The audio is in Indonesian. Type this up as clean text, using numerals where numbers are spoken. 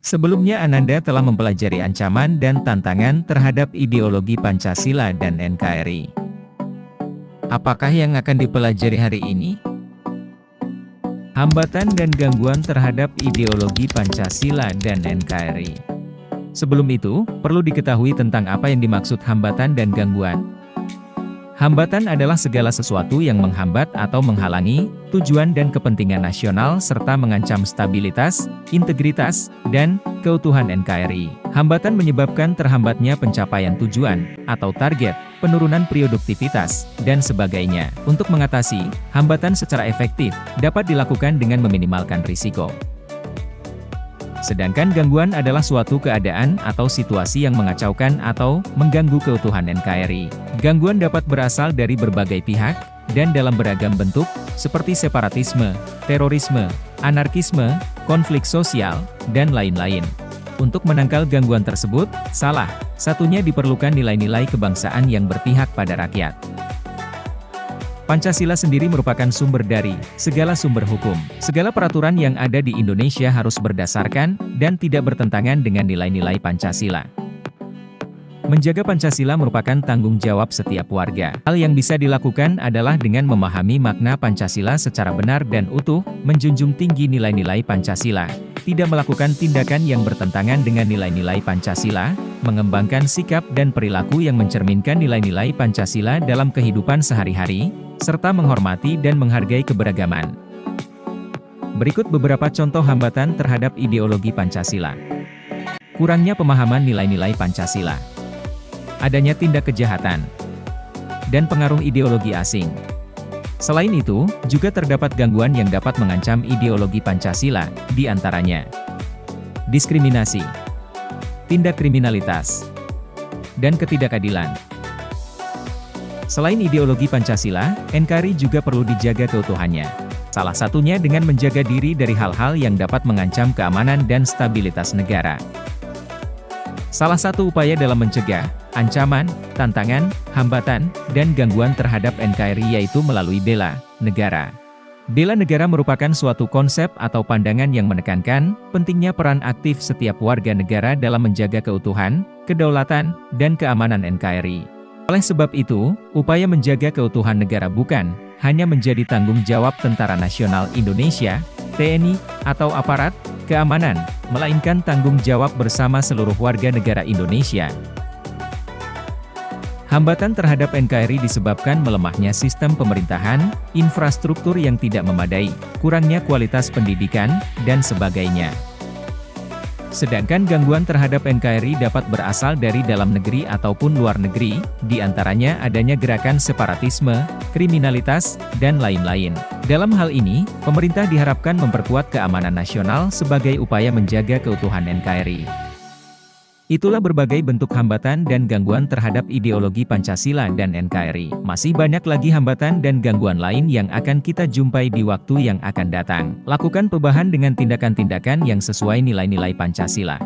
Sebelumnya Ananda telah mempelajari ancaman dan tantangan terhadap ideologi Pancasila dan NKRI. Apakah yang akan dipelajari hari ini? Hambatan dan gangguan terhadap ideologi Pancasila dan NKRI. Sebelum itu, perlu diketahui tentang apa yang dimaksud hambatan dan gangguan. Hambatan adalah segala sesuatu yang menghambat atau menghalangi tujuan dan kepentingan nasional serta mengancam stabilitas, integritas, dan keutuhan NKRI. Hambatan menyebabkan terhambatnya pencapaian tujuan atau target, penurunan produktivitas, dan sebagainya. Untuk mengatasi hambatan secara efektif, dapat dilakukan dengan meminimalkan risiko. Sedangkan gangguan adalah suatu keadaan atau situasi yang mengacaukan atau mengganggu keutuhan NKRI. Gangguan dapat berasal dari berbagai pihak, dan dalam beragam bentuk, seperti separatisme, terorisme, anarkisme, konflik sosial, dan lain-lain. Untuk menangkal gangguan tersebut, salah satunya diperlukan nilai-nilai kebangsaan yang berpihak pada rakyat. Pancasila sendiri merupakan sumber dari segala sumber hukum. Segala peraturan yang ada di Indonesia harus berdasarkan dan tidak bertentangan dengan nilai-nilai Pancasila. Menjaga Pancasila merupakan tanggung jawab setiap warga. Hal yang bisa dilakukan adalah dengan memahami makna Pancasila secara benar dan utuh, menjunjung tinggi nilai-nilai Pancasila, tidak melakukan tindakan yang bertentangan dengan nilai-nilai Pancasila, mengembangkan sikap dan perilaku yang mencerminkan nilai-nilai Pancasila dalam kehidupan sehari-hari, serta menghormati dan menghargai keberagaman. Berikut beberapa contoh hambatan terhadap ideologi Pancasila. Kurangnya pemahaman nilai-nilai Pancasila. Adanya tindak kejahatan dan pengaruh ideologi asing. Selain itu, juga terdapat gangguan yang dapat mengancam ideologi Pancasila, di antaranya diskriminasi, tindak kriminalitas, dan ketidakadilan. Selain ideologi Pancasila, NKRI juga perlu dijaga keutuhannya. Salah satunya dengan menjaga diri dari hal-hal yang dapat mengancam keamanan dan stabilitas negara. Salah satu upaya dalam mencegah ancaman, tantangan, hambatan, dan gangguan terhadap NKRI yaitu melalui bela negara. Bela negara merupakan suatu konsep atau pandangan yang menekankan pentingnya peran aktif setiap warga negara dalam menjaga keutuhan, kedaulatan, dan keamanan NKRI. Oleh sebab itu, upaya menjaga keutuhan negara bukan hanya menjadi tanggung jawab Tentara Nasional Indonesia, TNI, atau aparat keamanan, melainkan tanggung jawab bersama seluruh warga negara Indonesia. Hambatan terhadap NKRI disebabkan melemahnya sistem pemerintahan, infrastruktur yang tidak memadai, kurangnya kualitas pendidikan, dan sebagainya. Sedangkan gangguan terhadap NKRI dapat berasal dari dalam negeri ataupun luar negeri, di antaranya adanya gerakan separatisme, kriminalitas, dan lain-lain. Dalam hal ini, pemerintah diharapkan memperkuat keamanan nasional sebagai upaya menjaga keutuhan NKRI. Itulah berbagai bentuk hambatan dan gangguan terhadap ideologi Pancasila dan NKRI. Masih banyak lagi hambatan dan gangguan lain yang akan kita jumpai di waktu yang akan datang. Lakukan perubahan dengan tindakan-tindakan yang sesuai nilai-nilai Pancasila.